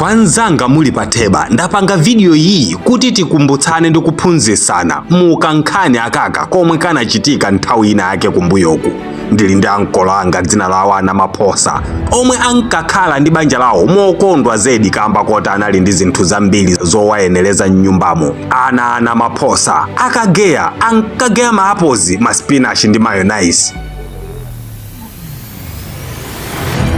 Kwa Nzanga muli Patheba ndapanga video iyi kuti tikumbutsane ndi kuphunzitsana mukankhani akaka komwe kanachitika nthawi ina yake kumbuyoku. Ndili ndi ankolo anga dzina lawo Anamaphosa omwe ankakhala ndi banja lawo mokondwa zedi kamba koti anali ndi zinthu zambiri zowayenereza m'nyumbamo. Ana Anamaphosa ankageya maapozi, maspinachi ndi mayonnaise.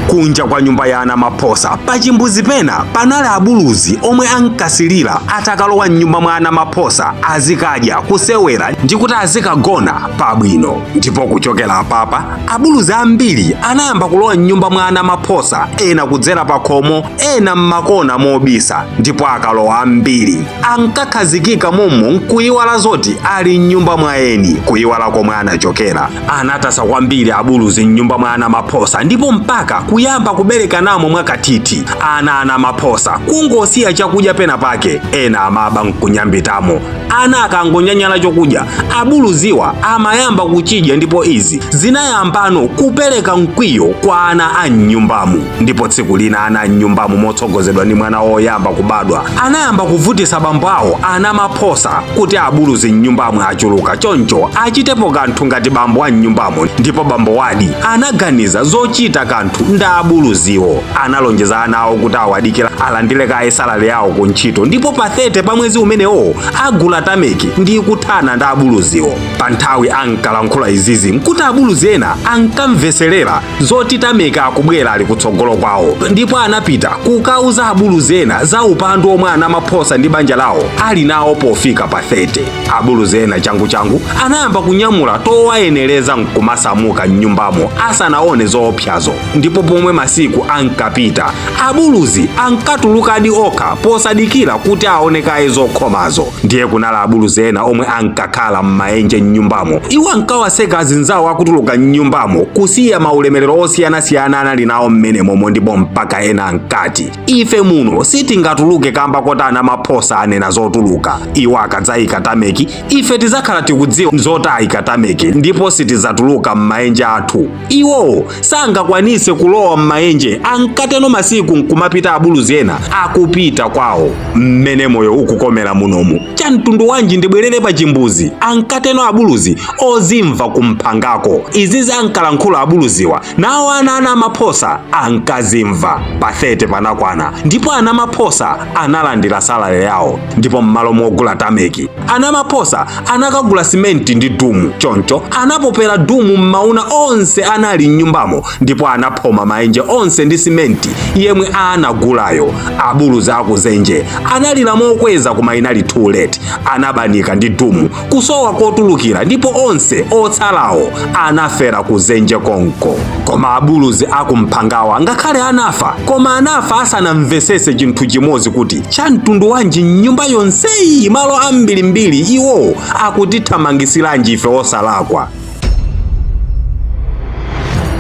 Kunja kwa nyumba ya Anamaphosa pachimbuzi pena panali abuluzi omwe ankasilira atakalowa m'nyumba mwa Anamaphosa azikadya, kusewera ndi kuti azikagona pabwino. Ndipo kuchokera papa abuluzi ambiri anayamba kulowa m'nyumba mwa Anamaphosa, ena kudzera pa khomo, ena m'makona mobisa. Ndipo akalowa ambiri ankakhazikika momwe nkuyiwala zoti ali m'nyumba mwa eni, kuyiwala komwe anachokera. Anatasa kwambiri abuluzi m'nyumba mwa Anamaphosa ndipo mpaka kuyamba kubereka namo mwakatiti. Ana Anamaphosa kungosiya chakudya pena pake, ena amaba nkunyambitamo. Ana akangonyanyala chokudya abuluziwa amayamba kuchidya, ndipo izi zinayambano kupereka mkwiyo kwa ana a m'nyumbamu. Ndipo tsiku lina ana a m'nyumbamu motsogozedwa ndi mwana woyamba kubadwa anayamba kuvutisa bambo awo Anamaphosa kuti abuluzi m'nyumbamu achuluka, choncho achitepo kanthu ngati bambo a m'nyumbamo. Ndipo bambo wadi anaganiza zochita kanthu nda abuluziwo. Analonjeza ana awo kuti awadikira alandire kaye salale yawo ku ntchito, ndipo pa 30 pa mwezi umenewo agula tameki ndi kuthana nda abuluziwo. Pa nthawi ankalankhula izizi nkuti abuluzi ena ankamveserera zoti tameki akubwera ali kutsogolo kwawo, ndipo anapita kukauza abuluzi ena za upandu omwe Anamaphosa ndi banja lawo ali nawo. Pofika pa 30 abuluzi ena changu anayamba kunyamula towayenereza nkumasamuka m'nyumbamo asanaone zoopsazo. Ndipo pomwe masiku ankapita abuluzi ankatulukadi okha posadikira kuti aonekaye zokhomazo. Ndiye kunala abuluzi ena omwe ankakhala m'maenje m'nyumbamo. Iwo ankawaseka azinzawo akutuluka m'nyumbamo kusiya maulemerero osiyanasiyana anali nawo m'menemo. Ndipo mpaka ena ankati ife muno sitingatuluke kamba koti Anamaphosa anena zotuluka. Iwo akadzayika tameki ife tizakhala tikudziwa zotayika tameki, ndipo sitizatuluka m'maenje athu. Iwo sangakwanise kulowa m'maenje ankateno masiku nkumapita abuluzi ena akupita kwawo. Mmene moyo ukukomera munomu chamtundu wanji ndibwerere pa chimbuzi ankateno abuluzi ozimva kumphangako. Izizi ankalankhula abuluziwa nawo ana Anamaphosa ankazimva. Pa 30 panakwana ndipo Anamaphosa analandira salale yawo. Ndipo m'malo mogula tameki Anamaphosa anakagula simenti ndi dumu. Choncho anapopera dumu m'mauna onse anali m'nyumbamo, ndipo anaphoma maenje onse ndi simenti yemwe anagulayo. Abuluzi akuzenje analira mokweza kuma inali too late. Anabanika ndi dumu kusowa kotulukira, ndipo onse otsalawo anafera kuzenje konko. Koma abuluzi akumphangawa ngakhale anafa, koma anafa asanamvesese chinthu chimodzi kuti chamtundu wanji nyumba yonseyi malo ambirimbiri iwo akutithamangisiranji ife osalakwa.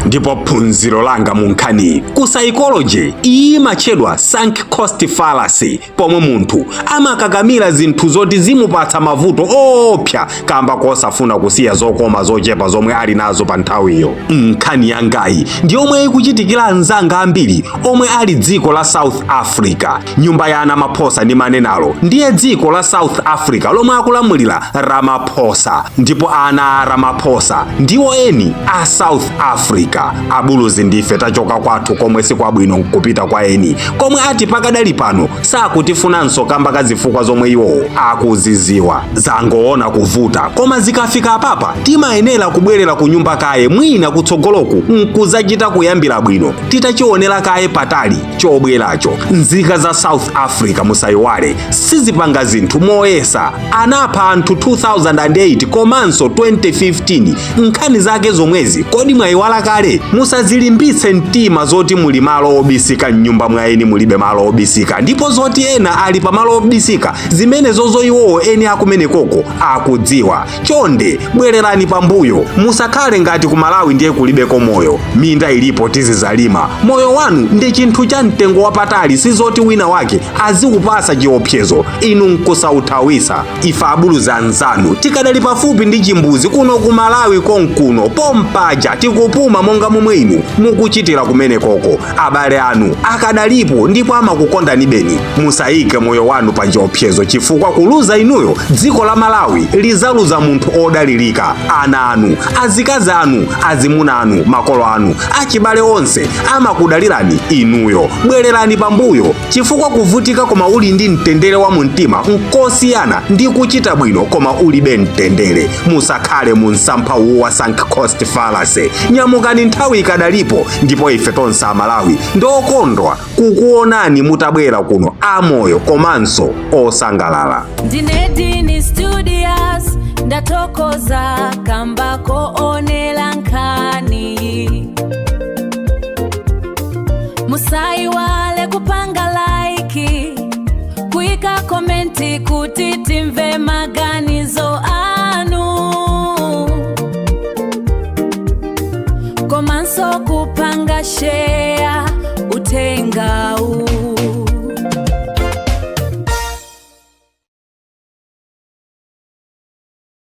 Ndipo phunziro langa munkhani ku psychology iyi machedwa sunk cost fallacy, pomwe munthu amakakamira zinthu zoti zimupatsa mavuto opsa kamba kosafuna kusiya zokoma zochepa zomwe ali nazo pa nthawiyo. Nkhani yangayi ndi omwe ikuchitikira anzanga ambiri omwe ali dziko la South Africa. Nyumba ya Anamaphosa ndi manenalo ndiye dziko la South Africa lomwe akulamulira Ramaphosa, ndipo ana a Ramaphosa ndiwo eni a South Africa. Abuluzi ndife tachoka kwathu komwe sikwabwino nkupita kwa eni, komwe ati pakadali pano sakutifunanso kamba kazifukwa zomwe iwo akuziziwa. Zangoona kuvuta, koma zikafika papa timayenera kubwerera ku nyumba kaye mwina kutsogoloku nkuzachita kuyambira bwino titachionera kaye patali chobweracho. Nzika za South Africa musayiwale sizipanga zinthu moyesa. Anapha anthu 2008 komanso 2015. Nkhani zake zomwezi kodi mwayiwala kale? Musazilimbitse mtima zoti muli malo obisika m'nyumba mwaeni mulibe malo obisika, ndipo zoti ena ali pa malo obisika zimene zozo iwowo eni akumene koko akudziwa. Chonde bwererani pambuyo, musakhale ngati ku Malawi ndiye kulibeko moyo. Minda ilipo tizizalima. Moyo wanu ndi chinthu cha mtengo wapatali, sizoti wina wake azikupasa chiopsezo inu nkusautawisa. Ifa abuluzi anzanu tikadali pafupi ndi chimbuzi kuno ku Malawi konkuno pompaja tikupuma monga momwe inu mukuchitira kumene koko. Abale anu akadalipo ndipo amakukondanibeni. Musayike moyo wanu pa chiopsezo chifukwa kuluza inuyo dziko la Malawi lizaluza munthu odalirika. Ana anu, azikazi anu, azimuna anu, makolo anu, achibale onse amakudalirani inuyo. Bwererani pambuyo chifukwa kuvutika koma uli ndi mtendere wa mumtima nkosiyana ndi kuchita bwino koma ulibe mtendere. Musakhale mu msampha wa sunk cost fallacy. Nyamukani nthawi ikadalipo ndipo ife tonse Amalawi ndokondwa kukuonani mutabwera kuno amoyo komanso osangalala. Ndinedini Studios ndatokoza kamba koonela nkhani. Musaiwale kupanga like, kuika komenti kuti timve maganizo anu. Komanso kupanga share